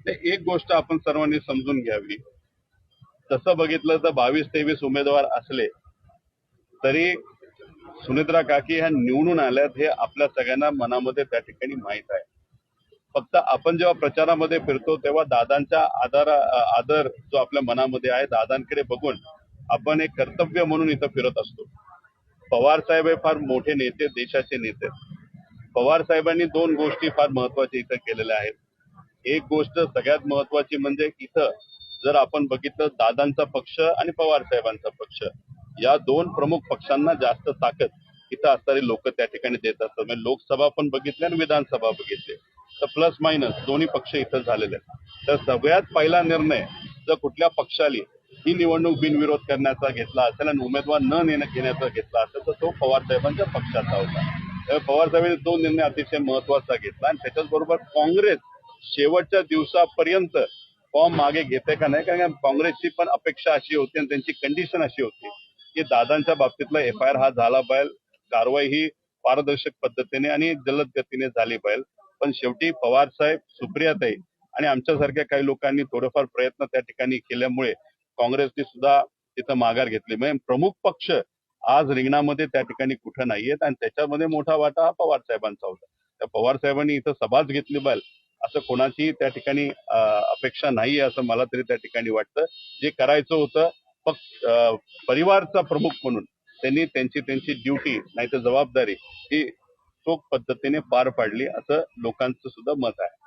तर एक गोष्ट आपण सर्वांनी समजून घ्यावी. तसं बघितलं तर 22-23 उमेदवार असले तरी सुनेत्रा काकी ह्या निवडून आल्यात हे आपल्या सगळ्यांना मनामध्ये त्या ठिकाणी माहित आहे. फक्त आपण जेव्हा प्रचारामध्ये फिरतो तेव्हा दादांचा आदर जो आपल्या मनामध्ये आहे, दादांकडे बघून आपण एक कर्तव्य म्हणून इथं फिरत असतो. पवार साहेब हे फार मोठे नेते, देशाचे नेते. पवार साहेबांनी दोन गोष्टी फार महत्वाच्या इथं केलेल्या आहेत. एक गोष्ट सगळ्यात महत्वाची म्हणजे इथं जर आपण बघितलं दादांचा पक्ष आणि पवार साहेबांचा पक्ष या दोन प्रमुख पक्षांना जास्त ताकद इथं असणारी लोक त्या ठिकाणी देत असतात. म्हणजे लोकसभा पण बघितली आणि विधानसभा बघितली तर प्लस मायनस दोन्ही पक्ष इथं झालेले आहेत. तर सगळ्यात पहिला निर्णय जर कुठल्या पक्षाली ही निवडणूक बिनविरोध करण्याचा घेतला असेल आणि उमेदवार न घेण्याचा घेतला असेल तर तो पवार साहेबांच्या पक्षाचा होता. पवार साहेबांनी तो निर्णय अतिशय महत्वाचा घेतला आणि त्याच्याच बरोबर काँग्रेस शेवटच्या दिवसापर्यंत फॉर्म मागे घेते का नाही, कारण काँग्रेसची पण अपेक्षा अशी होती आणि त्यांची कंडिशन अशी होती की दादांच्या बाबतीतला FIR हा झाला पाहिजे, कारवाई ही पारदर्शक पद्धतीने आणि जलद गतीने झाली पाहिजे. पण शेवटी पवार साहेब, सुप्रियाताई आणि आमच्यासारख्या काही लोकांनी थोडेफार प्रयत्न त्या ठिकाणी केल्यामुळे काँग्रेसने सुद्धा तिथं माघार घेतली. म्हणजे प्रमुख पक्ष आज रिंगणामध्ये त्या ठिकाणी कुठं नाहीयेत आणि त्याच्यामध्ये मोठा वाटा हा पवार साहेबांचा होता. त्या पवार साहेबांनी इथं सभाच घेतली पाहिजे असं कोणाची त्या ठिकाणी अपेक्षा नाहीये असं मला तरी त्या ठिकाणी वाटतं. जे करायचं होतं परिवारचा प्रमुख म्हणून त्यांनी त्यांची ड्युटी नाही तर जबाबदारी ही चोख पद्धतीने पार पाडली असं लोकांचं सुद्धा मत आहे.